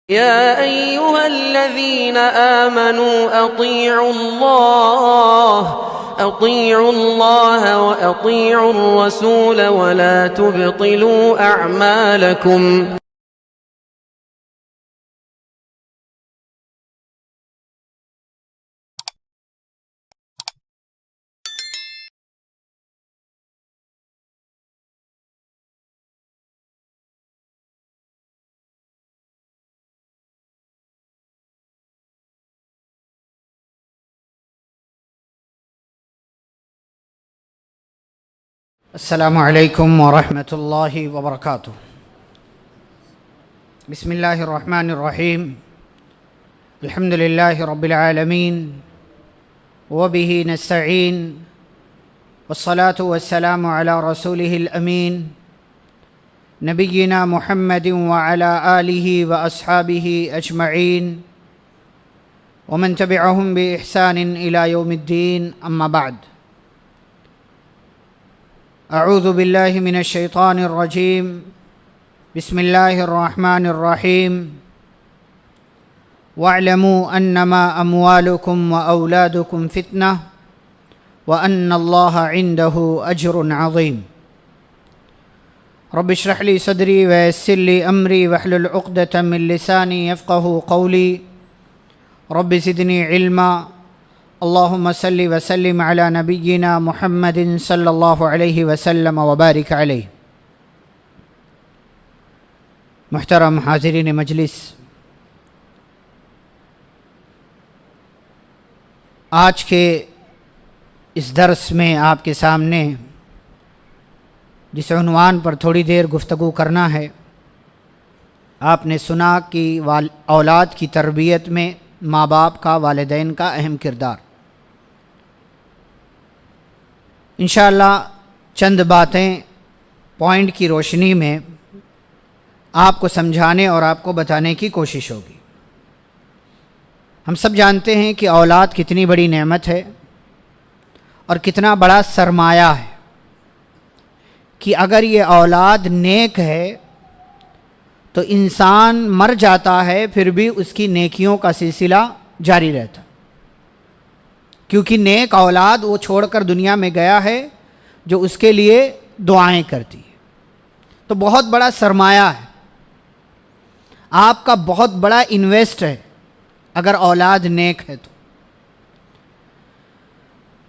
या अय्युहल्लज़ीना आमनू अतीउल्लाह व अतीउर रसूल व ला तुब्तिलू अअमालकुम। अस्सलामु अलैकुम वरहमतुल्लाहि वबरकातुह। बिस्मिल्लाहिर्रहमानिर्रहीम। अल्हम्दुलिल्लाहि रब्बिल आलमीन व बिही नस्तईन वस्सलातु वस्सलामु अला रसूलिहिल अमीन नबिय्यिना मुहम्मदिन व अला आलिहि व अस्हाबिहि अजमईन व मन तबिअहुम बि इहसानिन इला यौमिद्दीन। अम्मा बाद। अऊज़ु बिल्लाहि मिनश शैतानिर रजीम। बिस्मिल्लाहिर रहमानिर रहीम। वअलमू अन्नमा अम्वालुकुम व औलादुकुम फितना व अन्नल्लाह इंदहु अज्रुन अज़ीम। रब्बि इश्रह ली सदरी व यस्सिर ली अमरी वहलुल उक़दतम मिन लिसानी यफ़क़हू क़ौली। रब्बि ज़िदनी इल्मा। अल्लाहुम्मा सल्लि व सल्लिम अला नबिय्यिना मुहम्मदिन सल्लल्लाहु अलैहि वसल्लम व बारिक अलैहि। मुहतरम हाज़िरीन मजलिस, आज के इस दर्स में आपके सामने जिस उन्वान पर थोड़ी देर गुफ्तगू करना है, आपने सुना कि औलाद की तरबियत में माँ बाप का, वालिदैन का अहम किरदार। इंशाअल्लाह चंद बातें पॉइंट की रोशनी में आपको समझाने और आपको बताने की कोशिश होगी। हम सब जानते हैं कि औलाद कितनी बड़ी नेमत है और कितना बड़ा सरमाया है कि अगर ये औलाद नेक है तो इंसान मर जाता है फिर भी उसकी नेकियों का सिलसिला जारी रहता, क्योंकि नेक औलाद वो छोड़कर दुनिया में गया है जो उसके लिए दुआएं करती है। तो बहुत बड़ा सरमाया है, आपका बहुत बड़ा इन्वेस्ट है अगर औलाद नेक है तो।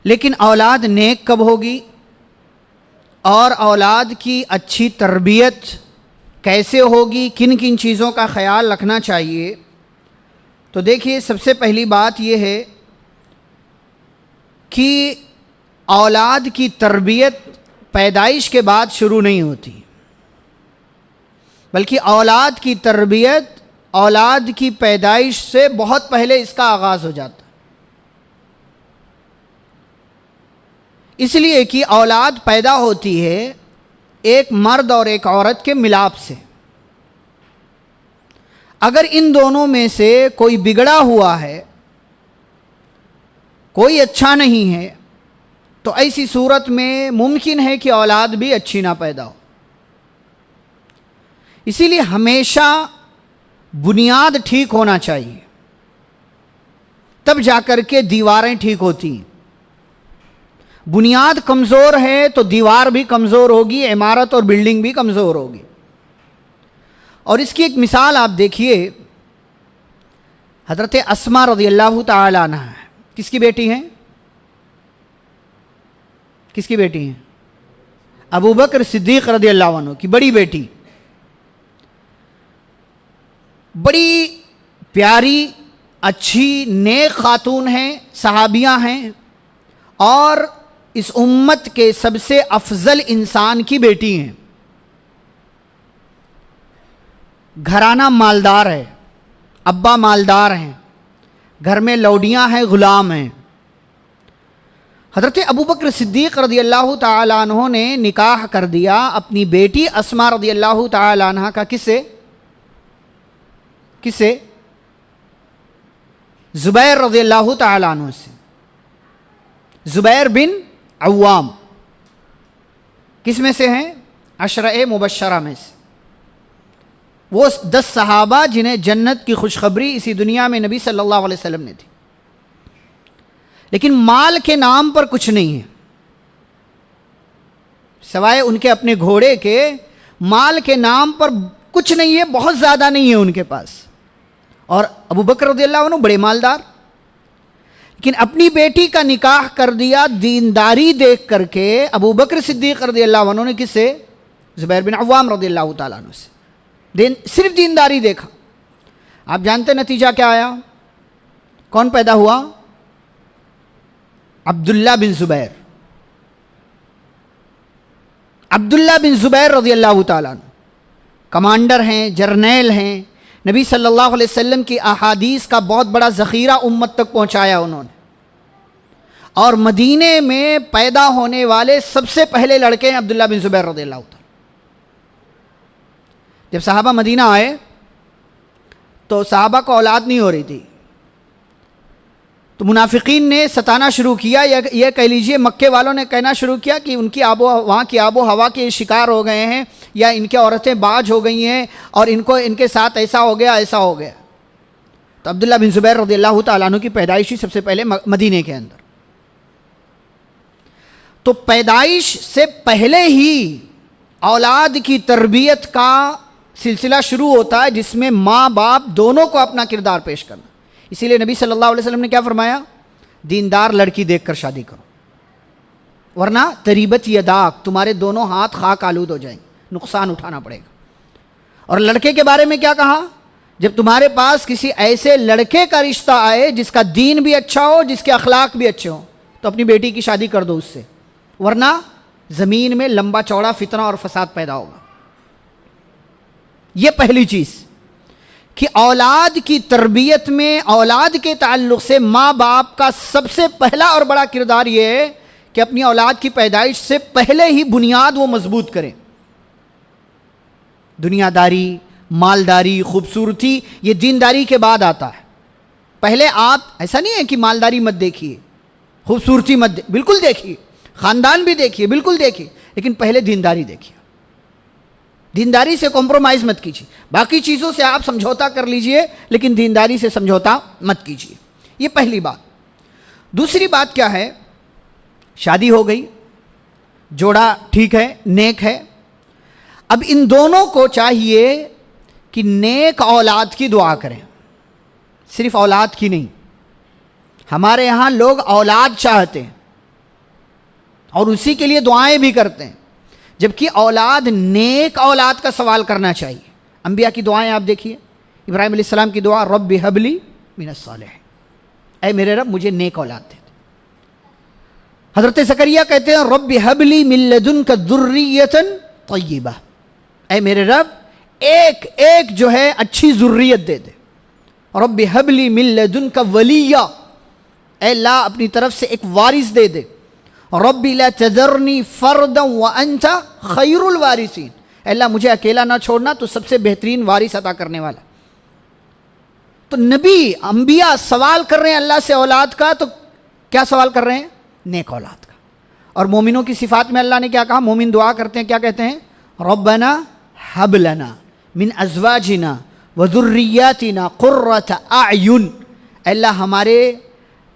लेकिन औलाद नेक कब होगी और औलाद की अच्छी तरबियत कैसे होगी, किन किन चीज़ों का ख्याल रखना चाहिए? तो देखिए, सबसे पहली बात यह है कि औलाद की तरबियत पैदाइश के बाद शुरू नहीं होती, बल्कि औलाद की तरबियत औलाद की पैदाइश से बहुत पहले इसका आगाज़ हो जाता है। इसलिए कि औलाद पैदा होती है एक मर्द और एक औरत के मिलाप से। अगर इन दोनों में से कोई बिगड़ा हुआ है, कोई अच्छा नहीं है, तो ऐसी सूरत में मुमकिन है कि औलाद भी अच्छी ना पैदा हो। इसीलिए हमेशा बुनियाद ठीक होना चाहिए, तब जाकर के दीवारें ठीक होती हैं। बुनियाद कमज़ोर है तो दीवार भी कमज़ोर होगी, इमारत और बिल्डिंग भी कमज़ोर होगी। और इसकी एक मिसाल आप देखिए, हज़रत अस्मा रज़ियल्लाहु ताला अन्हा है। किसकी बेटी हैं? किसकी बेटी हैं? अबू बकर सिद्दीक़ रज़ियल्लाहु अन्हु की बड़ी बेटी। बड़ी प्यारी, अच्छी, नेक खातून हैं, सहाबियाँ हैं और इस उम्मत के सबसे अफजल इंसान की बेटी हैं। घराना मालदार है, अब्बा मालदार हैं, घर में लौडियाँ हैं, ग़ुलाम हैं। हज़रत अबू बकर सिद्दीक़ रज़ियल्लाहु ताला अन्हु ने निकाह कर दिया अपनी बेटी अस्मा रज़ियल्लाहु ताला अन्हा का। किससे? किससे? ज़ुबैर रज़ियल्लाहु ताला अन्हु से। ज़ुबैर बिन अव्वाम किस में से हैं? अशरा मुबश्शरा में से। वो 10 सहाबा जिन्हें जन्नत की खुशखबरी इसी दुनिया में नबी सल्लल्लाहु अलैहि वसल्लम ने दी। लेकिन माल के नाम पर कुछ नहीं है, सिवाय उनके अपने घोड़े के। माल के नाम पर कुछ नहीं है, बहुत ज़्यादा नहीं है उनके पास। और अबू बकर रज़ियल्लाहु अन्हु बड़े मालदार, लेकिन अपनी बेटी का निकाह कर दिया दीनदारी देख करके। अबू बकर सिद्दीक़ रज़ियल्लाहु अन्हु ने किससे? ज़ुबैर बिन अव्वाम रज़ियल्लाहु ताला अन्हु से। सिर्फ दीनदारी देखा। आप जानते नतीजा क्या आया? कौन पैदा हुआ? अब्दुल्ला बिन ज़ुबैर। अब्दुल्ला बिन ज़ुबैर रज़ियल्लाहु ताला अन्हु कमांडर हैं, जर्नैल हैं। नबी सल्लल्लाहु अलैहि वसल्लम की अहादीस का बहुत बड़ा ज़ख़ीरा उम्मत तक पहुंचाया उन्होंने। और मदीने में पैदा होने वाले सबसे पहले लड़के हैं अब्दुल्ला बिन ज़ुबैर रज़ियल्लाहु ताला। जब सहाबा मदीना आए तो सहाबा को औलाद नहीं हो रही थी, तो मुनाफिकीन ने सताना शुरू किया, या यह कह लीजिए मक्के वालों ने कहना शुरू किया कि उनकी वहाँ की आबो हवा के शिकार हो गए हैं, या इनकी औरतें बाज हो गई हैं और इनके साथ ऐसा हो गया ऐसा हो गया। तो अब्दुल्ला बिन ज़ुबैर रज़ियल्लाहु ताला अन्हु की पैदाइश ही सबसे पहले मदीने के अंदर। तो पैदाइश से पहले ही औलाद की तरबियत का सिलसिला शुरू होता है, जिसमें माँ बाप दोनों को अपना किरदार पेश करना। इसीलिए नबी सल्लल्लाहु अलैहि वसल्लम ने क्या फरमाया? दीनदार लड़की देखकर शादी करो, वरना तरीबत यदाक, तुम्हारे दोनों हाथ खाक आलूद हो जाएंगे, नुकसान उठाना पड़ेगा। और लड़के के बारे में क्या कहा? जब तुम्हारे पास किसी ऐसे लड़के का रिश्ता आए जिसका दीन भी अच्छा हो, जिसके अखलाक भी अच्छे हो, तो अपनी बेटी की शादी कर दो उससे, वरना ज़मीन में लंबा चौड़ा फितना और फसाद पैदा होगा। ये पहली चीज़ कि औलाद की तरबियत में, औलाद के ताल्लुक़ से माँ बाप का सबसे पहला और बड़ा किरदार ये है कि अपनी औलाद की पैदाइश से पहले ही बुनियाद वो मजबूत करें। दुनियादारी, मालदारी, खूबसूरती, ये दीनदारी के बाद आता है। पहले आप, ऐसा नहीं है कि मालदारी मत देखिए, खूबसूरती मत बिल्कुल देखिए, ख़ानदान भी देखिए, बिल्कुल देखिए, लेकिन पहले दीनदारी देखिए। दीनदारी से कॉम्प्रोमाइज़ मत कीजिए। बाकी चीज़ों से आप समझौता कर लीजिए, लेकिन दीनदारी से समझौता मत कीजिए। ये पहली बात। दूसरी बात क्या है? शादी हो गई, जोड़ा ठीक है, नेक है। अब इन दोनों को चाहिए कि नेक औलाद की दुआ करें, सिर्फ औलाद की नहीं। हमारे यहाँ लोग औलाद चाहते हैं और उसी के लिए दुआएं भी करते हैं, जबकि औलाद, नेक औलाद का सवाल करना चाहिए। अंबिया की दुआएं आप देखिए। इब्राहिम अलैहिस्सलाम की दुआ, रब्बि हबली मिनस सालिह, ऐ मेरे रब मुझे नेक औलाद दे। हज़रत ज़करिया कहते हैं, रब्बि हबली मिन लदुनका ज़ुर्रियतन तय्यिबा, ऐ मेरे रब एक एक जो है अच्छी ज़ुर्रियत दे दे। रब्बि हबली मिन लदुनका वलिया, ऐ अल्लाह अपनी तरफ से एक वारिस दे दे। रब्बी ला तज़रनी फ़र्दन व अंता खैरुल वारिसीन, अल्लाह मुझे अकेला ना छोड़ना, तो सबसे बेहतरीन वारिस अता करने वाला। तो नबी, अंबिया सवाल कर रहे हैं अल्लाह से औलाद का, तो क्या सवाल कर रहे हैं? नेक औलाद का। और मोमिनों की सिफ़ात में अल्लाह ने क्या कहा? मोमिन दुआ करते हैं, क्या कहते हैं? रब्बना हब लना मिन अज़वाजिना व ज़ुर्रियातिना क़ुर्रत अयुन, अल्लाह हमारे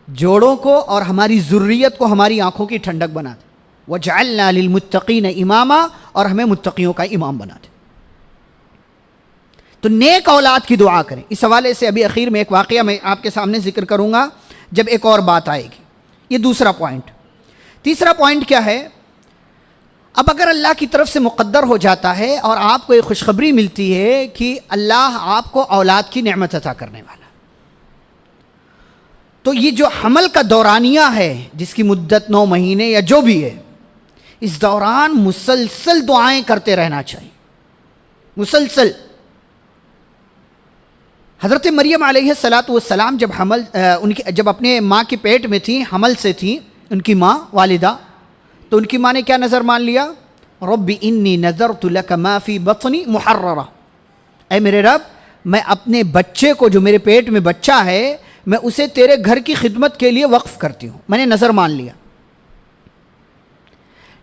जोड़ों को और हमारी ज़ुर्रियत को हमारी आंखों की ठंडक बना दे। वजअलना लिलमुत्तक़ीन इमामा, और हमें मुत्तक़ियों का इमाम बना दे। तो नेक औलाद की दुआ करें। इस हवाले से अभी आखिर में एक वाक़या मैं आपके सामने ज़िक्र करूँगा जब एक और बात आएगी। ये दूसरा पॉइंट। तीसरा पॉइंट क्या है? अब अगर अल्लाह की तरफ से मुक़द्दर हो जाता है और आपको एक खुशखबरी मिलती है कि अल्लाह आपको औलाद की नेमत अता करने वाला, तो ये जो हमल का दौरानिया है, जिसकी मुद्दत 9 महीने या जो भी है, इस दौरान मुसलसल दुआएं करते रहना चाहिए, मुसलसल। हज़रत मरियम अलैहिस्सलातु वस्सलाम जब अपने माँ के पेट में थी, हमल से थी, उनकी माँ वालिदा, तो उनकी माँ ने क्या नज़र मान लिया? रब्बी इन्नी नज़रतु लका मा फ़ी बत्नी मुहर्ररा, ऐ मेरे रब मैं अपने बच्चे को, जो मेरे पेट में बच्चा है, मैं उसे तेरे घर की खिदमत के लिए वक्फ़ करती हूँ, मैंने नज़र मान लिया।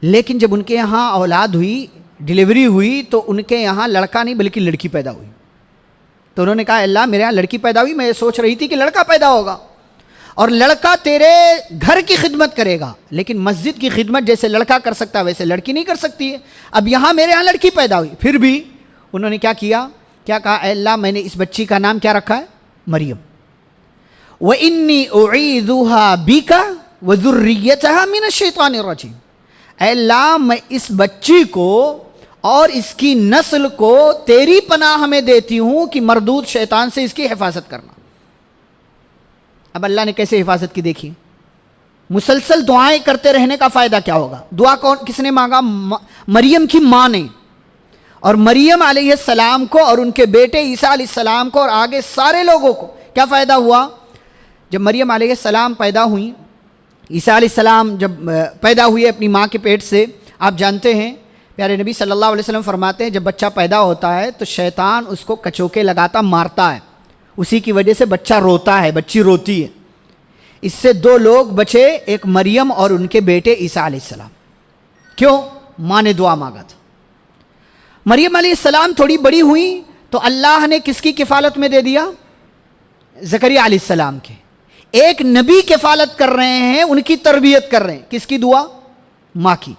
लेकिन जब उनके यहाँ औलाद हुई, डिलीवरी हुई, तो उनके यहाँ लड़का नहीं बल्कि लड़की पैदा हुई। तो उन्होंने कहा अल्लाह मेरे यहाँ लड़की पैदा हुई, मैं ये सोच रही थी कि लड़का पैदा होगा और लड़का तेरे घर की खिदमत करेगा, लेकिन मस्जिद की खिदमत जैसे लड़का कर सकता है वैसे लड़की नहीं कर सकती है। अब यहाँ मेरे यहाँ लड़की पैदा हुई, फिर भी उन्होंने क्या किया, क्या कहा, अल्लाह मैंने इस बच्ची का नाम क्या रखा है, मरियम। व इन्नी उईदुहा बिका व ज़ुर्रियतहा मिनश-शैतानिर रजीम। अल्लाह मैं इस बच्ची को और इसकी नस्ल को तेरी पनाह में देती हूं कि मरदूद शैतान से इसकी हिफाजत करना। अब अल्लाह ने कैसे हिफाजत की देखिए। मुसलसल दुआएं करते रहने का फायदा क्या होगा। दुआ कौन किसने मांगा, मरियम की मां ने। और मरियम अलैहिस्सलाम को और उनके बेटे ईसा अलैहिस्सलाम को और आगे सारे लोगों को क्या फ़ायदा हुआ। जब मरियम अलैहिस्सलाम पैदा हुई, ईसा अलैहिस्सलाम जब पैदा हुए अपनी माँ के पेट से, आप जानते हैं प्यारे नबी सल्लल्लाहु अलैहि वसल्लम फरमाते हैं जब बच्चा पैदा होता है तो शैतान उसको कचोके लगाता मारता है, उसी की वजह से बच्चा रोता है, बच्ची रोती है। इससे दो लोग बचे, एक मरियम और उनके बेटे ईसा अलैहिस्सलाम। क्यों, माँ ने दुआ मांगा था। मरियम अलैहिस्सलाम थोड़ी बड़ी हुई तो अल्लाह ने किसकी किफ़ालत में दे दिया, ज़करिया अलैहिस्सलाम के। एक नबी किफ़ालत कर रहे हैं, उनकी तरबियत कर रहे हैं, किसकी दुआ, माँ की।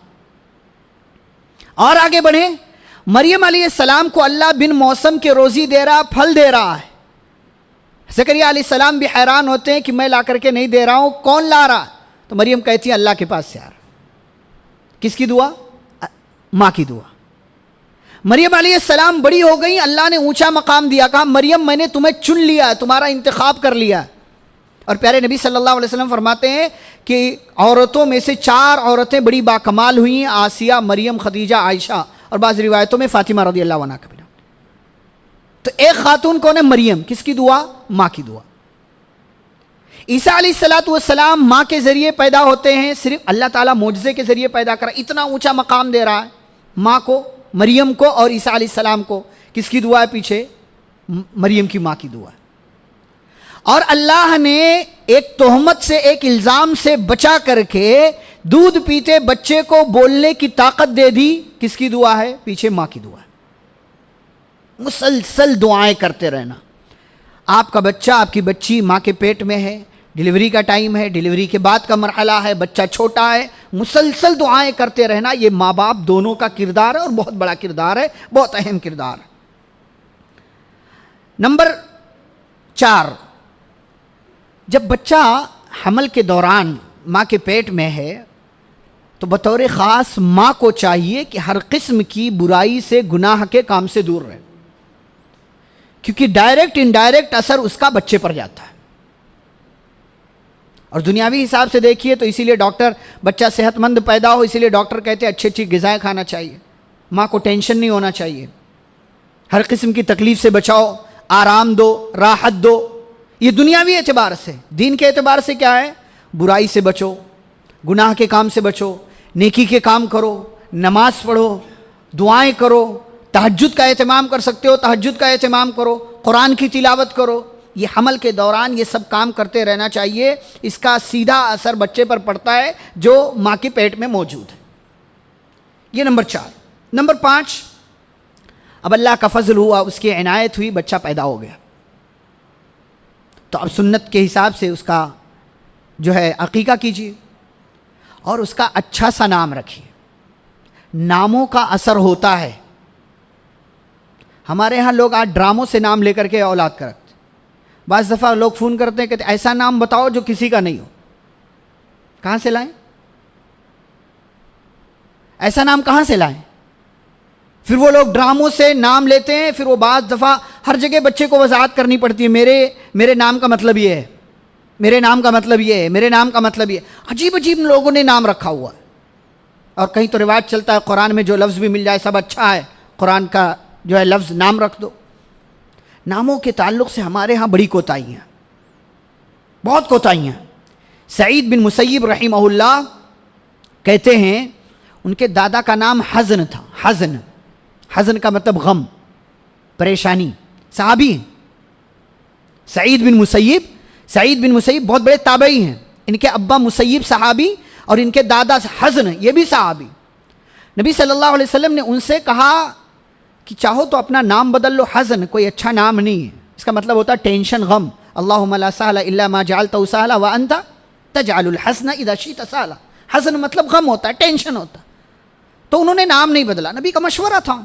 और आगे बढ़े, मरियम अलैहिस्सलाम को अल्लाह बिन मौसम के रोज़ी दे रहा, फल दे रहा है। ज़करिया अलैहिस्सलाम भी हैरान होते हैं कि मैं ला करके नहीं दे रहा हूं, कौन ला रहा। तो मरियम कहती है अल्लाह के पास से आ रहा। किसकी दुआ, माँ की दुआ। मरियम अलैहिस्सलाम बड़ी हो गई, अल्लाह ने ऊंचा मकाम दिया, कहा मरियम मैंने तुम्हें चुन लिया, तुम्हारा इंतखाब कर लिया। और प्यारे नबी सल्लल्लाहु अलैहि वसल्लम फरमाते हैं कि औरतों में से 4 औरतें बड़ी बाकमाल हुई, आसिया, मरियम, खदीजा, आयशा और बाज़ रिवायतों में फ़ातिमा रज़ियल्लाहु अन्हा का। तो एक खातून कौन है, मरियम। किसकी दुआ, माँ की दुआ। ईसा अलैहिस्सलातु वस्सलाम माँ के ज़रिए पैदा होते हैं, सिर्फ अल्लाह ताला मोजज़े के ज़रिए पैदा करा, इतना ऊंचा मकाम दे रहा है माँ को, मरियम को और ईसा अलैहिस्सलाम को। किसकी दुआ है पीछे, मरियम की माँ की दुआ। और अल्लाह ने एक तोहमत से, एक इल्ज़ाम से बचा करके दूध पीते बच्चे को बोलने की ताकत दे दी। किसकी दुआ है, पीछे माँ की दुआ है। मुसलसल दुआएं करते रहना। आपका बच्चा, आपकी बच्ची माँ के पेट में है, डिलीवरी का टाइम है, डिलीवरी के बाद का मरहला है, बच्चा छोटा है, मुसलसल दुआएं करते रहना। ये माँ बाप दोनों का किरदार है और बहुत बड़ा किरदार है, बहुत अहम किरदार है। नंबर 4, जब बच्चा हमल के दौरान माँ के पेट में है तो बतौर ख़ास माँ को चाहिए कि हर किस्म की बुराई से, गुनाह के काम से दूर रहे, क्योंकि डायरेक्ट इनडायरेक्ट असर उसका बच्चे पर जाता है। और दुनियावी हिसाब से देखिए तो इसीलिए डॉक्टर, बच्चा सेहतमंद पैदा हो इसीलिए डॉक्टर कहते हैं अच्छी अच्छी ग़िज़ाएं खाना चाहिए, माँ को टेंशन नहीं होना चाहिए, हर किस्म की तकलीफ़ से बचाओ, आराम दो, राहत दो। ये दुनियावी एतबार से। दीन के एतबार से क्या है, बुराई से बचो, गुनाह के काम से बचो, नेकी के काम करो, नमाज पढ़ो, दुआएं करो, तहज्जुद का एहतमाम कर सकते हो तहज्जुद का एहतमाम करो, कुरान की तिलावत करो। ये हमल के दौरान ये सब काम करते रहना चाहिए। इसका सीधा असर बच्चे पर पड़ता है जो माँ के पेट में मौजूद है। ये नंबर 4। नंबर 5, अब अल्लाह का फजल हुआ, उसकी इनायत हुई, बच्चा पैदा हो गया, तो अब सुन्नत के हिसाब से उसका जो है अकीका कीजिए और उसका अच्छा सा नाम रखिए। नामों का असर होता है। हमारे यहाँ लोग आज ड्रामों से नाम लेकर के औलाद करते। बाज़ दफ़ा लोग फ़ोन करते हैं, कहते ऐसा नाम बताओ जो किसी का नहीं हो। कहाँ से लाएं, ऐसा नाम कहाँ से लाएं। फिर वो लोग ड्रामों से नाम लेते हैं, फिर वो बाज़ दफ़ा हर जगह बच्चे को वजाहत करनी पड़ती है, मेरे नाम का मतलब ये है, मेरे नाम का मतलब ये है, मेरे नाम का मतलब ये है। अजीब अजीब लोगों ने नाम रखा हुआ है। और कहीं तो रिवाज चलता है कुरान में जो लफ्ज़ भी मिल जाए सब अच्छा है, कुरान का जो है लफ्ज़ नाम रख दो। नामों के ताल्लुक़ से हमारे यहाँ बड़ी कोताहियाँ, बहुत कोताहियाँ। सईद बिन मुसय्यिब रहिमहुल्लाह कहते हैं उनके दादा का नाम हज़न था। हज़न का मतलब गम, परेशानी। सहाबी हैं सईद बिन मुसय्यिब बहुत बड़े ताबई हैं। इनके अब्बा मुसय्यिब सहाबी और इनके दादा हज़न, ये भी सहाबी। नबी सल्लल्लाहु अलैहि वसल्लम ने उनसे कहा कि चाहो तो अपना नाम बदल लो, हज़न कोई अच्छा नाम नहीं है, इसका मतलब होता है टेंशन, गम। अल्लाहुम्मा ला सहला इल्ला मा जअलतहु सहला व अंता तजअलुल हज़्न इज़ा शि'ता सहला। हज़न मतलब गम होता है, टेंशन होता है। तो उन्होंने नाम नहीं बदला, नबी का मशवरा था।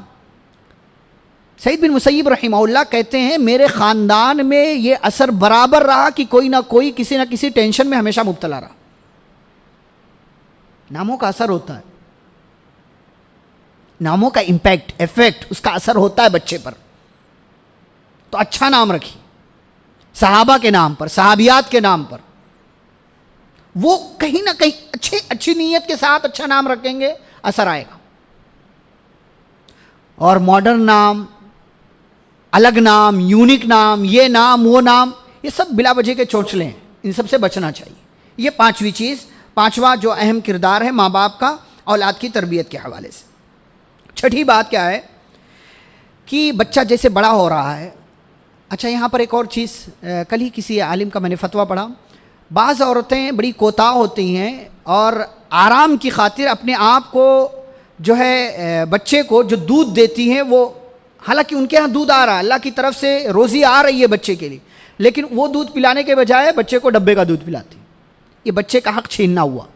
सईद बिन मुसय्यिब रहिमहुल्लाह कहते हैं मेरे ख़ानदान में ये असर बराबर रहा कि कोई ना कोई किसी ना किसी टेंशन में हमेशा मुब्तला रहा। नामों का असर होता है, नामों का इम्पैक्ट, इफेक्ट, उसका असर होता है बच्चे पर। तो अच्छा नाम रखिए, सहाबा के नाम पर, सहाबियात के नाम पर। वो कहीं ना कहीं अच्छी नीयत के साथ अच्छा नाम रखेंगे, असर आएगा। और मॉडर्न नाम, अलग नाम, यूनिक नाम, ये नाम वो नाम, ये सब बिला वजह के चोंचले हैं, इन सब से बचना चाहिए। ये पांचवी चीज़, पांचवा जो अहम किरदार है माँ बाप का औलाद की तरबियत के हवाले से। छठी बात क्या है कि बच्चा जैसे बड़ा हो रहा है। अच्छा, यहाँ पर एक और चीज़, कल ही किसी आलिम का मैंने फतवा पढ़ा, बाज़ औरतें बड़ी कोताह होती हैं और आराम की खातिर अपने आप को जो है बच्चे को जो दूध देती हैं, वो हालांकि उनके यहाँ दूध आ रहा है, अल्लाह की तरफ से रोज़ी आ रही है बच्चे के लिए, लेकिन वो दूध पिलाने के बजाय बच्चे को डब्बे का दूध पिलाती। ये बच्चे का हक छीनना हुआ।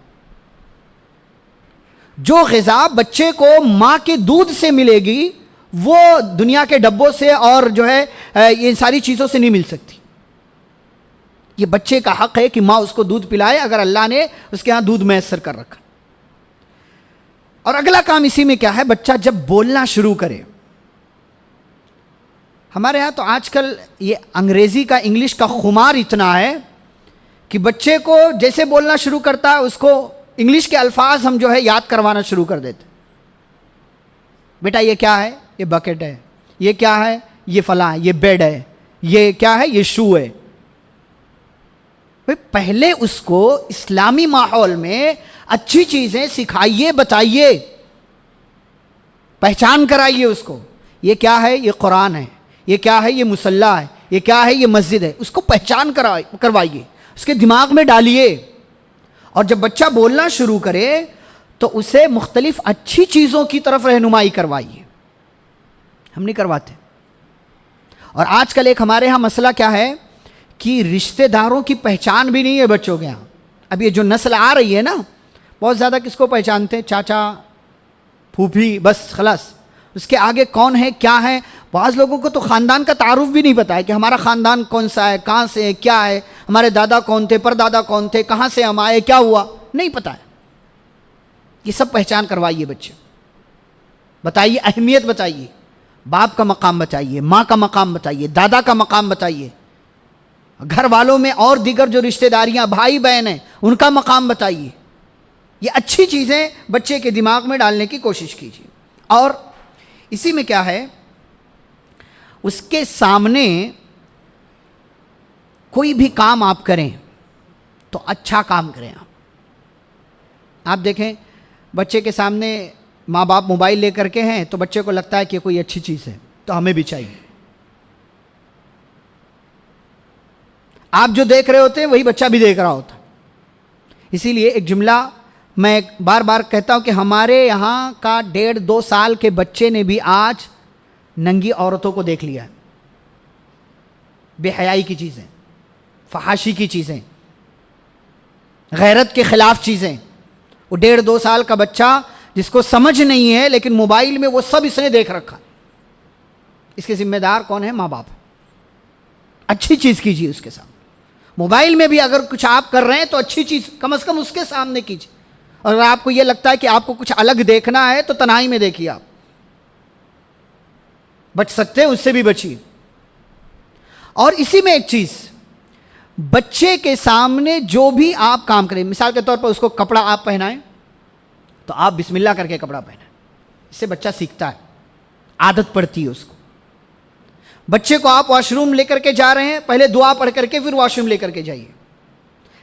जो ग़िज़ा बच्चे को माँ के दूध से मिलेगी वो दुनिया के डब्बों से और जो है ये सारी चीज़ों से नहीं मिल सकती। ये बच्चे का हक है कि माँ उसको दूध पिलाए, अगर अल्लाह ने उसके यहाँ दूध मैसर कर रखा। और अगला काम इसी में क्या है, बच्चा जब बोलना शुरू करे। हमारे यहाँ तो आजकल ये अंग्रेज़ी का, इंग्लिश का खुमार इतना है कि बच्चे को जैसे बोलना शुरू करता है उसको इंग्लिश के अल्फाज हम जो है याद करवाना शुरू कर देते। बेटा ये क्या है, ये बकेट है, ये क्या है, ये फलां है, ये बेड है, ये क्या है, ये शू है। पहले उसको इस्लामी माहौल में अच्छी चीज़ें सिखाइए, बताइए, पहचान कराइए उसको। ये क्या है, ये कुरान है, ये क्या है, ये मुसल्ला है, ये क्या है, ये मस्जिद है। उसको पहचान करवाइए, उसके दिमाग में डालिए। और जब बच्चा बोलना शुरू करे तो उसे मुख्तलिफ अच्छी चीज़ों की तरफ रहनुमाई करवाइए। हम नहीं करवाते। और आजकल एक हमारे यहाँ मसला क्या है कि रिश्तेदारों की पहचान भी नहीं है बच्चों के यहाँ। अब ये जो नस्ल आ रही है ना, बहुत ज़्यादा किसको पहचानते हैं, चाचा, फूफी, बस खलास। उसके आगे कौन है, क्या है। बाज़ लोगों को तो ख़ानदान का तारुफ भी नहीं पता है कि हमारा ख़ानदान कौन सा है, कहाँ से है, क्या है, हमारे दादा कौन थे, परदादा कौन थे, कहाँ से हम आए, क्या हुआ, नहीं पता है। ये सब पहचान करवाइए बच्चे, बताइए, अहमियत बताइए, बाप का मकाम बताइए, माँ का मकाम बताइए, दादा का मकाम बताइए, घर वालों में और दीगर जो रिश्तेदारियाँ, भाई बहन हैं, उनका मकाम बताइए। ये अच्छी चीज़ें बच्चे के दिमाग में डालने की कोशिश कीजिए। और इसी में क्या है, उसके सामने कोई भी काम आप करें तो अच्छा काम करें। आप देखें, बच्चे के सामने माँ बाप मोबाइल लेकर के हैं तो बच्चे को लगता है कि कोई अच्छी चीज़ है तो हमें भी चाहिए। आप जो देख रहे होते हैं वही बच्चा भी देख रहा होता। इसीलिए एक जुमला मैं बार बार कहता हूँ कि हमारे यहाँ का 1.5-2 साल के बच्चे ने भी आज नंगी औरतों को देख लिया है। बेहयाई की चीज़ें, फहाशी की चीज़ें, गैरत के ख़िलाफ़ चीज़ें। वो 1.5-2 साल का बच्चा जिसको समझ नहीं है, लेकिन मोबाइल में वो सब इसने देख रखा। इसके ज़िम्मेदार कौन है? माँ बाप। अच्छी चीज़ कीजिए उसके सामने। मोबाइल में भी अगर कुछ आप कर रहे हैं तो अच्छी चीज़ कम से कम उसके सामने कीजिए। और अगर आपको ये लगता है कि आपको कुछ अलग देखना है तो तन्हाई में देखिए। आप बच सकते हैं, उससे भी बचिए। और इसी में एक चीज़, बच्चे के सामने जो भी आप काम करें, मिसाल के तौर पर उसको कपड़ा आप पहनाएं तो आप बिस्मिल्लाह करके कपड़ा पहनाएं। इससे बच्चा सीखता है, आदत पड़ती है उसको। बच्चे को आप वॉशरूम लेकर के जा रहे हैं, पहले दुआ पढ़ करके फिर वॉशरूम लेकर के जाइए।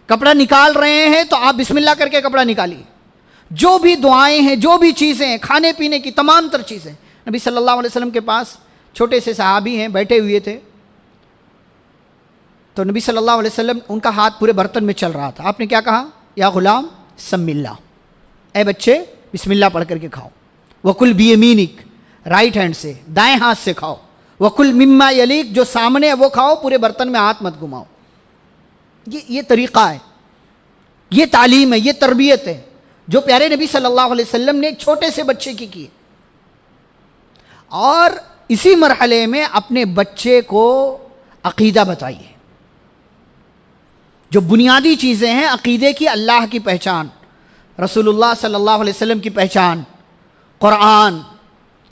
कपड़ा निकाल रहे हैं तो आप बिस्मिल्लाह करके कपड़ा निकालिए। जो भी दुआएं हैं, जो भी चीज़ें हैं, खाने पीने की तमाम तर चीज़ें। नबी सल्लल्लाहु अलैहि वसल्लम के पास छोटे से सहाबी हैं, बैठे हुए थे, तो नबी सल्लल्लाहु अलैहि वसल्लम, उनका हाथ पूरे बर्तन में चल रहा था। आपने क्या कहा? या गुलाम सम्मिल्लाह, ए बच्चे बिस्मिल्लाह पढ़ करके खाओ। वकुल बियमीनिक, राइट हैंड से, दाएं हाथ से खाओ। वकुल मिम्मा यलीक, जो सामने है वो खाओ, पूरे बर्तन में हाथ मत घुमाओ। ये तरीक़ा है, ये तालीम है, ये तरबियत है जो प्यारे नबी सल्लल्लाहु अलैहि वसल्लम ने एक छोटे से बच्चे की। और इसी मरहले में अपने बच्चे को अक़ीदा बताइए। जो बुनियादी चीज़ें हैं अक़ीदे की, अल्लाह की पहचान, रसूलुल्लाह सल्लल्लाहु अलैहि वसल्लम की पहचान, कुरान,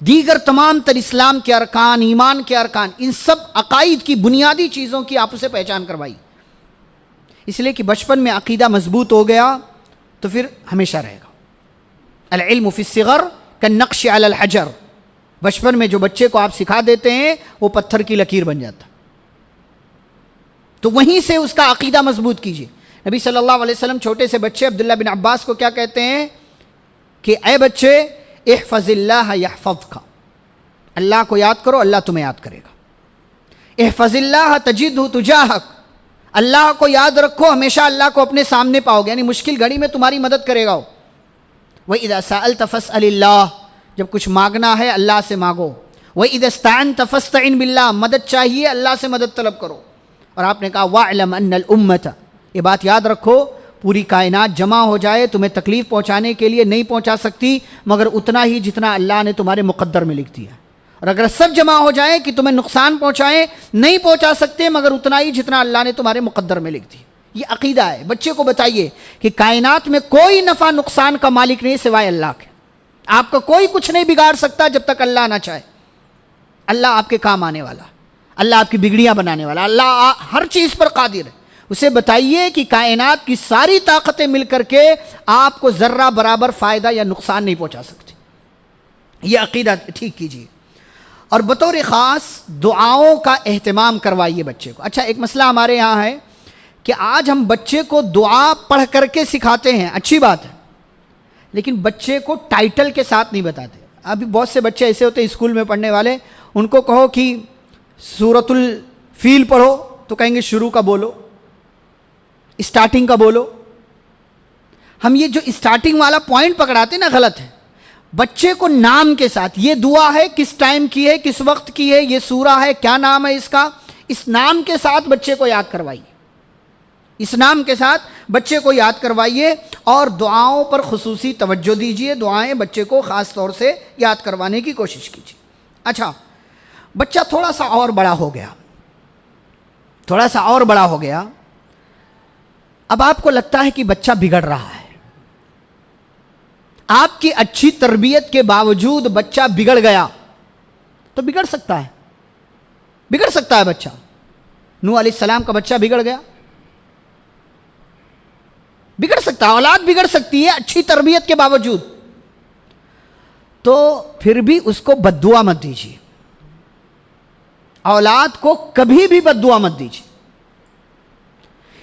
दीगर तमाम तर इस्लाम के अरकान, ईमान के अरकान, इन सब अकाइद की बुनियादी चीज़ों की आप उसे पहचान करवाई। इसलिए कि बचपन में अक़ीदा मजबूत हो गया तो फिर हमेशा रहेगा। अल इल्मु फ़िस्सिग़र कन्नक़्शि अलल हजर, बचपन में जो बच्चे को आप सिखा देते हैं वो पत्थर की लकीर बन जाता। तो वहीं से उसका अक़ीदा मजबूत कीजिए। नबी सल्लल्लाहु अलैहि वसल्लम छोटे से बच्चे अब्दुल्लाह बिन अब्बास को क्या कहते हैं कि ए बच्चे, इहफ़ज़िल्लाह यहफ़ज़का, अल्लाह को याद करो, अल्लाह तुम्हें याद करेगा। इहफ़ज़िल्लाह तजिदहु तुजाहक, अल्लाह को याद रखो, हमेशा अल्लाह को अपने सामने पाओगे, यानी मुश्किल घड़ी में तुम्हारी मदद करेगा। व इज़ा सअल्त फ़स्अलिल्लाह, जब कुछ मांगना है अल्लाह से मांगो। व इज़ा इस्तअनत फ़स्तइन बिल्लाह, मदद चाहिए अल्लाह से मदद तलब करो। और आपने कहा वअलम अन्नल उम्मत, ये बात याद रखो, पूरी कायनात जमा हो जाए तुम्हें तकलीफ़ पहुँचाने के लिए नहीं पहुँचा सकती मगर उतना ही जितना अल्लाह ने तुम्हारे मुक़द्दर में लिख दिया। और अगर सब जमा हो जाए कि तुम्हें नुकसान पहुँचाएँ, नहीं पहुँचा सकते मगर उतना ही जितना अल्लाह ने तुम्हारे मुक़द्दर में लिख दी। ये अक़ीदा है। बच्चे को बताइए कि कायनात में कोई नफ़ा नुकसान का मालिक नहीं सिवाय अल्लाह के। आपका कोई कुछ नहीं बिगाड़ सकता जब तक अल्लाह ना चाहे। अल्लाह आपके काम आने वाला, अल्लाह आपकी बिगड़ियाँ बनाने वाला, अल्लाह हर चीज़ पर कादिर है। उसे बताइए कि कायनात की सारी ताकतें मिल करके आपको ज़र्रा बराबर फ़ायदा या नुकसान नहीं पहुँचा सकती। ये अक़ीदा ठीक कीजिए। और बतौर ख़ास दुआओं का एहतमाम करवाइए बच्चे को। अच्छा, एक मसला हमारे यहाँ है कि आज हम बच्चे को दुआ पढ़ करके सिखाते हैं, अच्छी बात है, लेकिन बच्चे को टाइटल के साथ नहीं बताते। अभी बहुत से बच्चे ऐसे होते हैं स्कूल में पढ़ने वाले, उनको कहो कि सूरतुल फील पढ़ो तो कहेंगे शुरू का बोलो, स्टार्टिंग का बोलो। हम ये जो स्टार्टिंग वाला पॉइंट पकड़ाते ना, गलत है। बच्चे को नाम के साथ, ये दुआ है किस टाइम की है, किस वक्त की है, ये सूरा है, क्या नाम है इसका, इस नाम के साथ बच्चे को याद करवाइए। इस नाम के साथ बच्चे को याद करवाइए और दुआओं पर खुसूसी तवज्जो दीजिए। दुआएं बच्चे को ख़ास तौर से याद करवाने की कोशिश कीजिए। अच्छा, बच्चा थोड़ा सा और बड़ा हो गया, थोड़ा सा और बड़ा हो गया, अब आपको लगता है कि बच्चा बिगड़ रहा है। आपकी अच्छी तरबियत के बावजूद बच्चा बिगड़ गया, तो बिगड़ सकता है, बिगड़ सकता है बच्चा। नूह अलैहिस्सलाम का बच्चा बिगड़ गया, बिगड़ सकता है, औलाद बिगड़ सकती है अच्छी तरबियत के बावजूद। तो फिर भी उसको बद्दुआ मत दीजिए, औलाद को कभी भी बद्दुआ मत दीजिए।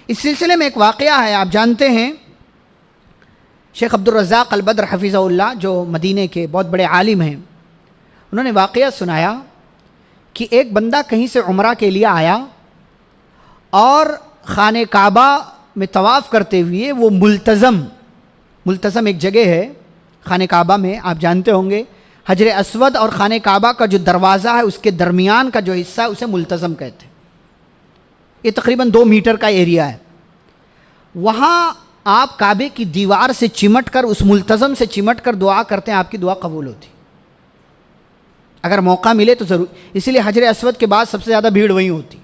इस सिलसिले में एक वाक़या है, आप जानते हैं शेख अब्दुल रज़्ज़ाक़ अल बद्र हफ़िज़हुल्लाह, जो मदीने के बहुत बड़े आलिम हैं, उन्होंने वाक़या सुनाया कि एक बंदा कहीं से उम्रा के लिए आया और ख़ाने काबा में तवाफ़ करते हुए वो मुल्तज़म एक जगह है ख़ाने काबा में, आप जानते होंगे हजर अस्वद और ख़ाने काबा का जो दरवाज़ा है उसके दरमियान का जो हिस्सा है उसे मुल्तज़म कहते हैं। ये तकरीबन 2 मीटर का एरिया है। वहाँ आप काबे की दीवार से चिमट कर, उस मुल्तज़म से चिमट कर दुआ करते हैं, आपकी दुआ कबूल होती, अगर मौका मिले तो ज़रूर। इसीलिए हजर अस्वद के बाद सबसे ज़्यादा भीड़ वहीं होती।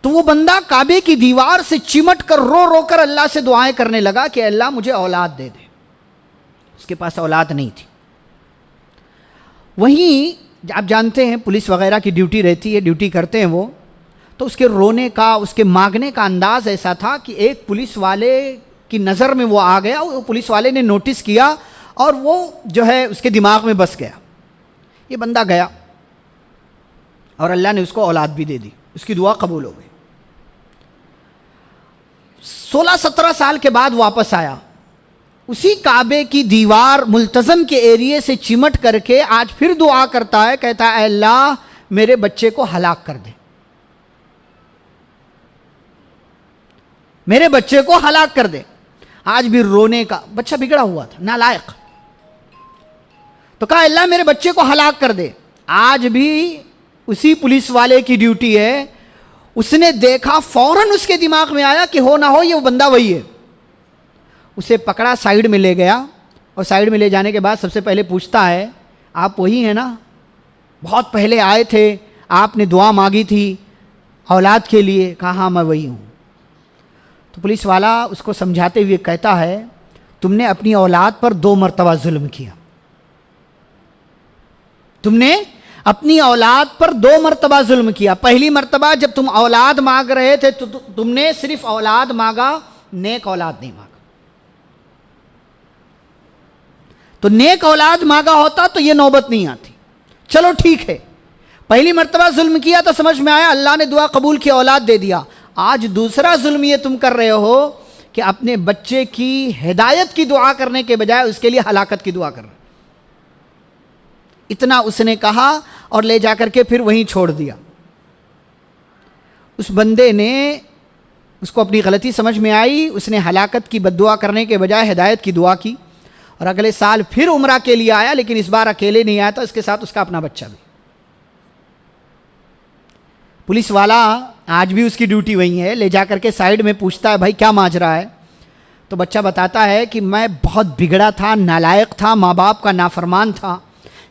तो वो बंदा काबे की दीवार से चिमट कर रो रो कर अल्लाह से दुआएं करने लगा कि अल्लाह मुझे औलाद दे दे। उसके पास औलाद नहीं थी। वहीं आप जानते हैं पुलिस वगैरह की ड्यूटी रहती है, ड्यूटी करते हैं वो, तो उसके रोने का, उसके मांगने का अंदाज़ ऐसा था कि एक पुलिस वाले की नज़र में वो आ गया। वो पुलिस वाले ने नोटिस किया और वो जो है उसके दिमाग में बस गया। ये बंदा गया और अल्लाह ने उसको औलाद भी दे दी, उसकी दुआ कबूल हो गई। 16-17 साल के बाद वापस आया, उसी काबे की दीवार मुल्तज़म के एरिए से चिमट करके आज फिर दुआ करता है, कहता है अल्लाह मेरे बच्चे को हलाक कर दे, मेरे बच्चे को हलाक कर दे। आज भी रोने का, बच्चा बिगड़ा हुआ था, नालायक, तो कहा अल्लाह मेरे बच्चे को हलाक कर दे। आज भी उसी पुलिस वाले की ड्यूटी है। उसने देखा, फौरन उसके दिमाग में आया कि हो ना हो ये वो बंदा वही है। उसे पकड़ा, साइड में ले गया, और साइड में ले जाने के बाद सबसे पहले पूछता है, आप वही हैं ना, बहुत पहले आए थे, आपने दुआ मांगी थी औलाद के लिए? कहा हाँ मैं वही हूँ। तो पुलिस वाला उसको समझाते हुए कहता है, तुमने अपनी औलाद पर 2 मरतबा जुल्म किया। तुमने अपनी औलाद पर 2 मरतबा जुल्म किया। पहली मरतबा जब तुम औलाद मांग रहे थे तो तुमने सिर्फ औलाद मांगा, नेक औलाद नहीं मांगा। तो नेक औलाद मांगा होता तो ये नौबत नहीं आती। चलो ठीक है, पहली मरतबा जुल्म किया तो समझ में आया, अल्लाह ने दुआ कबूल की, औलाद दे दिया। आज दूसरा जुल्म ये तुम कर रहे हो कि अपने बच्चे की हिदायत की दुआ करने के बजाय उसके लिए हलाकत की दुआ कर रहे हो। इतना उसने कहा और ले जाकर के फिर वहीं छोड़ दिया। उस बंदे ने, उसको अपनी गलती समझ में आई, उसने हलाकत की बद्दुआ करने के बजाय हिदायत की दुआ की, और अगले साल फिर उम्रा के लिए आया, लेकिन इस बार अकेले नहीं आया था, इसके साथ उसका अपना बच्चा भी। पुलिस वाला आज भी उसकी ड्यूटी वही है, ले जाकर के साइड में पूछता है, भाई क्या माजरा है? तो बच्चा बताता है कि मैं बहुत बिगड़ा था, नालायक था, माँ बाप का नाफरमान था,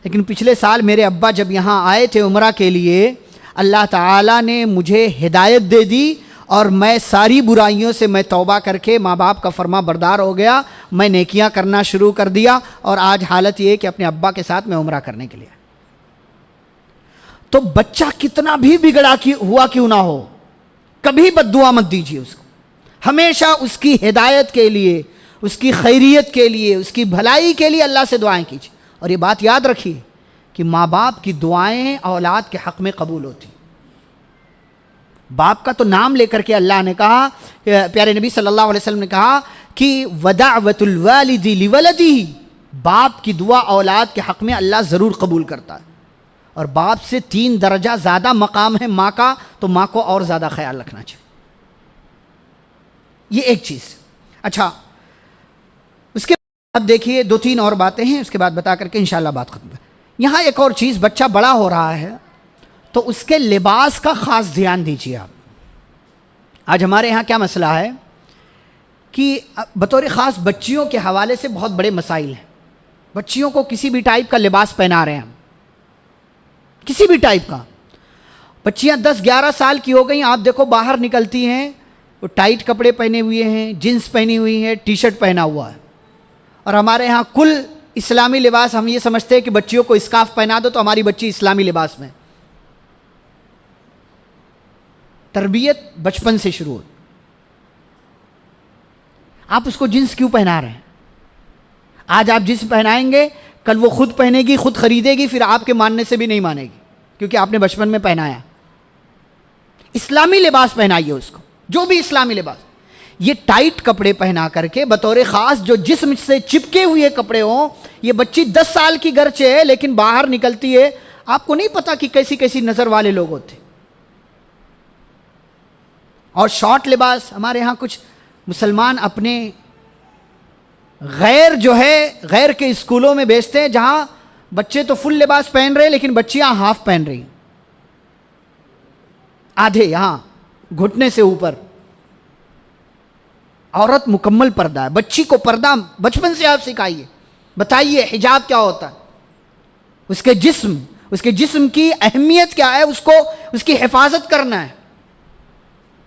लेकिन पिछले साल मेरे अब्बा जब यहाँ आए थे उम्रा के लिए, अल्लाह ताला ने मुझे हिदायत दे दी और मैं सारी बुराइयों से मैं तौबा करके माँ बाप का फरमा बरदार हो गया, मैं नेकियां करना शुरू कर दिया, और आज हालत ये है कि अपने अब्बा के साथ मैं उम्रा करने के लिए। तो बच्चा कितना भी बिगड़ा हुआ क्यों ना हो, कभी बद्दुआ मत दीजिए उसको। हमेशा उसकी हिदायत के लिए, उसकी खैरियत के लिए, उसकी भलाई के लिए अल्लाह से दुआएं कीजिए। और ये बात याद रखिए कि माँ बाप की दुआएं औलाद के हक़ में कबूल होती। बाप का तो नाम लेकर के अल्लाह ने कहा, प्यारे नबी सल्लल्लाहु अलैहि वसल्लम ने कहा कि वदाअवतुल वालिदी लिवलदिही, बाप की दुआ औलाद के हक़ में अल्लाह ज़रूर कबूल करता है। और बाप से 3 दर्जा ज़्यादा मकाम है माँ का, तो माँ को और ज़्यादा ख्याल रखना चाहिए। ये एक चीज़। अच्छा, उसके बाद देखिए 2-3 और बातें हैं, उसके बाद बता करके इंशाल्लाह बात खत्म। यहाँ एक और चीज़, बच्चा बड़ा हो रहा है तो उसके लिबास का ख़ास ध्यान दीजिए आप। आज हमारे यहाँ क्या मसला है कि बतौर ख़ास बच्चियों के हवाले से बहुत बड़े मसाइल हैं। बच्चियों को किसी भी टाइप का लिबास पहना रहे हैं हम, किसी भी टाइप का। बच्चियाँ 10-11 साल की हो गई, आप देखो बाहर निकलती हैं वो टाइट कपड़े पहने हुए हैं, जीन्स पहनी हुई है, टी शर्ट पहना हुआ है। और हमारे यहाँ कुल इस्लामी लिबास, हम ये समझते हैं कि बच्चियों को स्कार्फ पहना दो तो हमारी बच्ची इस्लामी लिबास में। तरबियत बचपन से शुरू हो। आप उसको जींस क्यों पहना रहे हैं? आज आप जींस पहनाएंगे, कल वो खुद पहनेगी, खुद खरीदेगी, फिर आपके मानने से भी नहीं मानेगी, क्योंकि आपने बचपन में पहनाया। इस्लामी लिबास पहनाइए उसको, जो भी इस्लामी लिबास। ये टाइट कपड़े पहना करके बतौर ख़ास जो जिस्म से चिपके हुए कपड़े हों, ये बच्ची 10 साल की गर्चे है लेकिन बाहर निकलती है, आपको नहीं पता कि कैसी कैसी नज़र वाले लोग होते। और शॉर्ट लिबास, हमारे यहाँ कुछ मुसलमान अपने गैर जो है गैर के स्कूलों में भेजते हैं, जहाँ बच्चे तो फुल लिबास पहन रहे हैं लेकिन बच्चियाँ हाफ पहन रही, आधे यहाँ घुटने से ऊपर। औरत मुकम्मल पर्दा है। बच्ची को पर्दा बचपन से आप सिखाइए, बताइए हिजाब क्या होता है, उसके जिस्म की अहमियत क्या है, उसको उसकी हिफाजत करना है।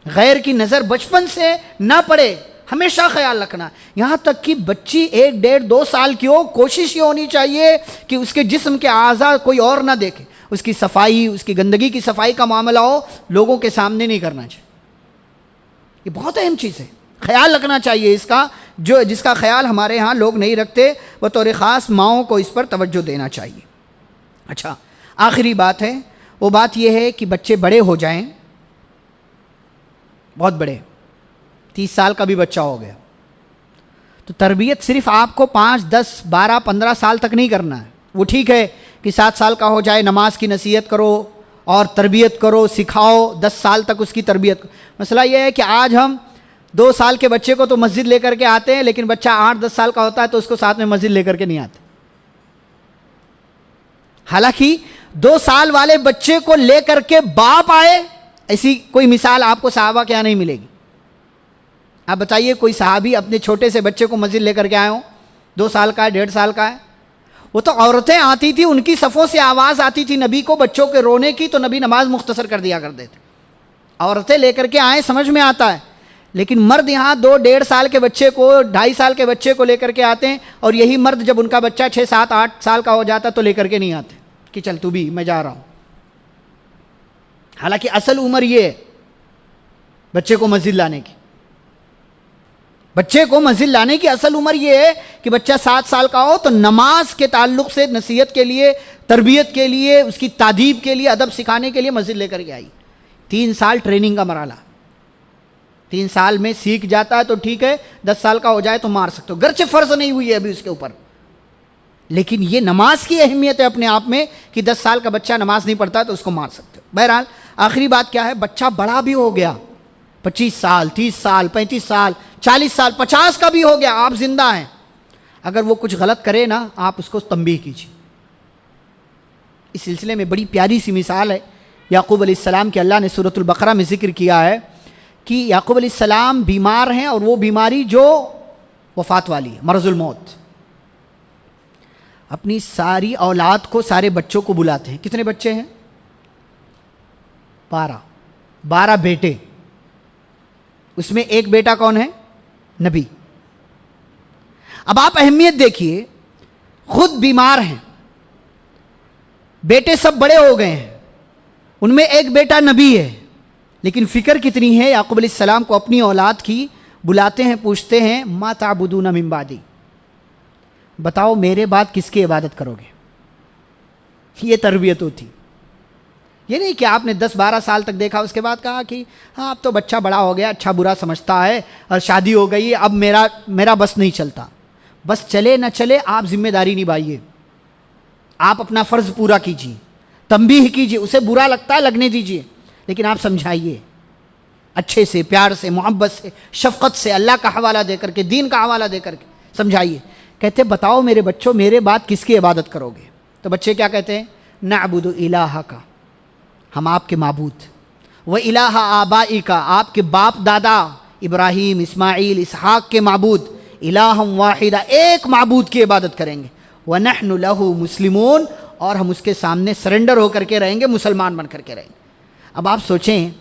गैर की नज़र बचपन से ना पड़े, हमेशा ख्याल रखना। यहाँ तक कि बच्ची 1, 1.5, 2 साल की हो, कोशिश ये होनी चाहिए कि उसके जिस्म के आज़ा कोई और ना देखे। उसकी सफाई, उसकी गंदगी की सफाई का मामला हो, लोगों के सामने नहीं करना चाहिए। ये बहुत अहम चीज़ है, ख्याल रखना चाहिए इसका, जो जिसका ख्याल हमारे यहाँ लोग नहीं रखते, बतौर ख़ास माओं को इस पर तवज्जो देना चाहिए। अच्छा, आखिरी बात है, वो बात यह है कि बच्चे बड़े हो जाएं, बहुत बड़े, 30 साल का भी बच्चा हो गया, तो तरबियत सिर्फ आपको 5, 10, 12, 15 साल तक नहीं करना है। वो ठीक है कि 7 साल का हो जाए, नमाज की नसीहत करो और तरबियत करो, सिखाओ, 10 साल तक उसकी तरबियत। मसला यह है कि आज हम 2 साल के बच्चे को तो मस्जिद लेकर के आते हैं, लेकिन बच्चा 8-10 साल का होता है तो उसको साथ में मस्जिद लेकर के नहीं आते। हालांकि 2 साल वाले बच्चे को लेकर के बाप आए, ऐसी कोई मिसाल आपको सहाबा के यहाँ नहीं मिलेगी। आप बताइए कोई सहाबी अपने छोटे से बच्चे को मस्जिद लेकर के आए हो, 2 साल का है, 1.5 साल का है। वो तो औरतें आती थी, उनकी सफ़ों से आवाज़ आती थी नबी को बच्चों के रोने की, तो नबी नमाज मुख्तसर कर दिया करते थे। औरतें लेकर के आए, समझ में आता है, लेकिन मर्द यहाँ 2-1.5 साल के बच्चे को, 2.5 साल के बच्चे को लेकर के आते हैं, और यही मर्द जब उनका बच्चा 6, 7, 8 साल का हो जाता तो लेकर के नहीं आते कि चल तू भी, मैं जा रहा हूँ। हालांकि असल उम्र ये है बच्चे को मस्जिद लाने की। बच्चे को मस्जिद लाने की असल उम्र ये है कि बच्चा 7 साल का हो तो नमाज के ताल्लुक से, नसीहत के लिए, तरबियत के लिए, उसकी तादीब के लिए, अदब सिखाने के लिए मस्जिद लेकर के आई। 3 साल ट्रेनिंग का मरहला, 3 साल में सीख जाता है तो ठीक है, 10 साल का हो जाए तो मार सकते हो, गरचे फ़र्ज नहीं हुई है अभी उसके ऊपर। लेकिन ये नमाज की अहमियत है अपने आप में कि 10 साल का बच्चा नमाज नहीं पढ़ता तो उसको मार सकते हो। बहरहाल आखिरी बात क्या है, बच्चा बड़ा भी हो गया, 25 साल, 30 साल, 35 साल, 40 साल, 50 का भी हो गया, आप जिंदा हैं, अगर वो कुछ गलत करे ना, आप उसको तंबीह कीजिए। इस सिलसिले में बड़ी प्यारी सी मिसाल है याकूब अलैहिस्सलाम के, अल्लाह ने सूरतुल बकरा में जिक्र किया है कि याकूब अलैहिस्सलाम बीमार हैं, और वो बीमारी जो वफ़ात वाली है, मरज़ुल मौत। अपनी सारी औलाद को, सारे बच्चों को बुलाते हैं। कितने बच्चे हैं? 12 बेटे। उसमें एक बेटा कौन है? नबी। अब आप अहमियत देखिए, खुद बीमार हैं, बेटे सब बड़े हो गए हैं, उनमें एक बेटा नबी है, लेकिन फिक्र कितनी है याकूब अलैहिस्सलाम को अपनी औलाद की। बुलाते हैं, पूछते हैं, मा ताबुदूना मिन बादी, बताओ मेरे बाद किसकी इबादत करोगे? ये तरबियत होती। ये नहीं कि आपने 10-12 साल तक देखा, उसके बाद कहा कि हाँ अब तो बच्चा बड़ा हो गया, अच्छा बुरा समझता है, और शादी हो गई, अब मेरा बस नहीं चलता। बस चले न चले, आप जिम्मेदारी निभाइए, आप अपना फ़र्ज़ पूरा कीजिए, तंबीह कीजिए, उसे बुरा लगता है लगने दीजिए, लेकिन आप समझाइए अच्छे से, प्यार से, मोहब्बत से, शफ़क़त से, अल्लाह का हवाला दे करके, दीन का हवाला दे करके समझाइए। कहते बताओ मेरे बच्चों मेरे बाद किसकी इबादत करोगे? तो बच्चे क्या कहते हैं? नअबुदु इलाहा का, हम आपके माबूद, व इलाहा आबाई का, आपके बाप दादा इब्राहीम, इस्माइल, इसहाक के माबूद, इलाहम वाहिदा, एक माबूद की इबादत करेंगे, व नहनु लहू मुस्लिमून, और हम उसके सामने सरेंडर होकर के रहेंगे, मुसलमान बन करके रहेंगे। अब आप सोचें,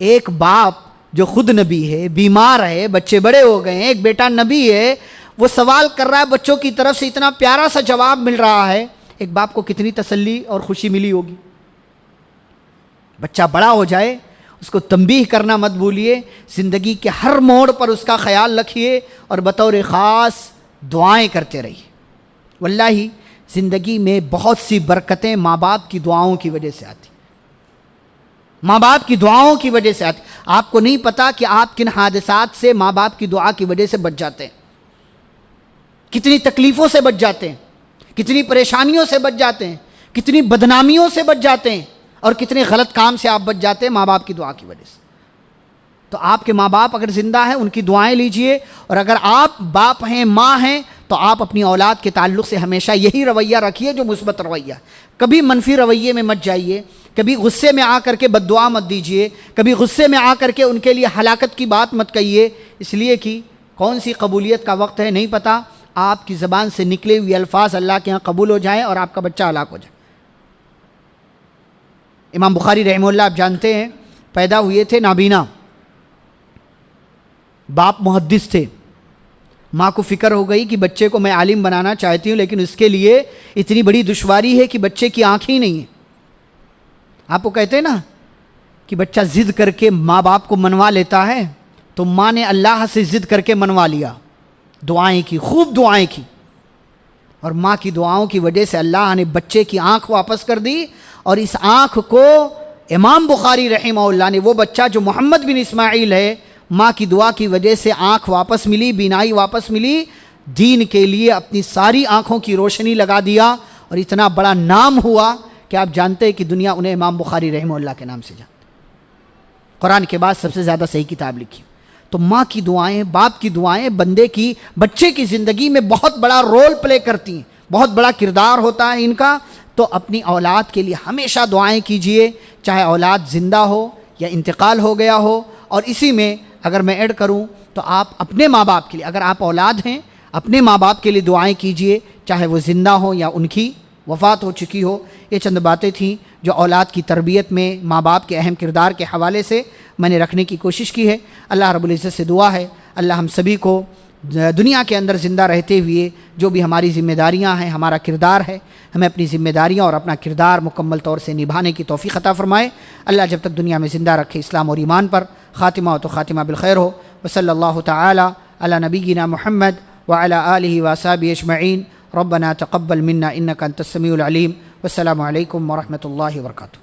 एक बाप जो खुद नबी है, बीमार है, बच्चे बड़े हो गए हैं, एक बेटा नबी है, वो सवाल कर रहा है, बच्चों की तरफ से इतना प्यारा सा जवाब मिल रहा है, एक बाप को कितनी तसल्ली और खुशी मिली होगी। बच्चा बड़ा हो जाए, उसको तंबीह करना मत भूलिए, ज़िंदगी के हर मोड़ पर उसका ख्याल रखिए, और बतौर ख़ास दुआएं करते रहिए। वल्लाही ज़िंदगी में बहुत सी बरकतें माँ बाप की दुआओं की वजह से आती, माँ बाप की दुआओं की वजह से आती। आपको नहीं पता कि आप किन हादसात से माँ बाप की दुआ की वजह से बच जाते हैं, कितनी तकलीफ़ों से बच जाते हैं, कितनी परेशानियों से बच जाते हैं, कितनी बदनामियों से बच जाते हैं, और कितने गलत काम से आप बच जाते हैं माँ बाप की दुआ की वजह से। तो आपके माँ बाप अगर ज़िंदा हैं, उनकी दुआएं लीजिए, और अगर आप बाप हैं, माँ हैं, तो आप अपनी औलाद के ताल्लुक़ से हमेशा यही रवैया रखिए जो मुस्बत रवैया। कभी मनफी रवैये में मत जाइए, कभी गुस्से में आकर के बद्दुआ मत दीजिए, कभी गुस्से में आकर के उनके लिए हलाकत की बात मत कहिए, इसलिए कि कौन सी कबूलियत का वक्त है नहीं पता। आपकी ज़बान से निकले हुए अल्फाज अल्लाह के यहाँ कबूल हो जाएँ और आपका बच्चा हलाक हो जाए। इमाम बुखारी रहमहुल्लाह आप जानते हैं, पैदा हुए थे नाबीना, बाप मुहद्दिस थे, माँ को फ़िक्र हो गई कि बच्चे को मैं आलिम बनाना चाहती हूँ, लेकिन उसके लिए इतनी बड़ी दुश्वारी है कि बच्चे की आँख ही नहीं है। आपको कहते हैं ना कि बच्चा ज़िद करके माँ बाप को मनवा लेता है, तो माँ ने अल्लाह से ज़िद करके मनवा लिया, दुआएं की, खूब दुआएं की, और माँ की दुआओं की वजह से अल्लाह ने बच्चे की आँख वापस कर दी। और इस आँख को इमाम बुखारी रहमहुल्लाह ने, वो बच्चा जो मोहम्मद बिन इस्माइल है, माँ की दुआ की वजह से आँख वापस मिली, बीनाई वापस मिली, दीन के लिए अपनी सारी आँखों की रोशनी लगा दिया, और इतना बड़ा नाम हुआ कि आप जानते हैं कि दुनिया उन्हें इमाम बुखारी रहमहुल्लाह के नाम से जानती। कुरान के बाद सबसे ज़्यादा सही किताब लिखी। तो माँ की दुआएं, बाप की दुआएं बंदे की, बच्चे की ज़िंदगी में बहुत बड़ा रोल प्ले करती हैं, बहुत बड़ा किरदार होता है इनका। तो अपनी औलाद के लिए हमेशा दुआएं कीजिए, चाहे औलाद ज़िंदा हो या इंतकाल हो गया हो। और इसी में अगर मैं ऐड करूं तो आप अपने माँ बाप के लिए, अगर आप औलाद हैं, अपने माँ बाप के लिए दुआएं कीजिए, चाहे वो ज़िंदा हो या उनकी वफ़ात हो चुकी हो। ये चंद बातें थीं जो औलाद की तरबियत में माँ बाप के अहम किरदार के हवाले से मैंने रखने की कोशिश की है। अल्लाह रब्बुल इज़्ज़त से दुआ है अल्लाह हम सभी को दुनिया के अंदर ज़िंदा रहते हुए जो भी हमारी ज़िम्मेदारियां हैं, हमारा किरदार है, हमें अपनी ज़िम्मेदारियां और अपना किरदार मुकम्मल तौर से निभाने की तौफ़ीक़ अता फ़रमाए। अल्लाह जब तक दुनिया में ज़िंदा रखे इस्लाम और ईमान पर, ख़ातिमा हो तो ख़ातिमा बिल खैर हो। व सल्लल्लाहु तआला अला नबीना मुहम्मद व अला आलिहि व अस्हाबिहि अजमईन। रब्बना तक़ब्बल मिन्ना इन्नका अंतस समीउल अलीम। वस्सलामु अलैकुम व रहमतुल्लाहि व बरकातुहू।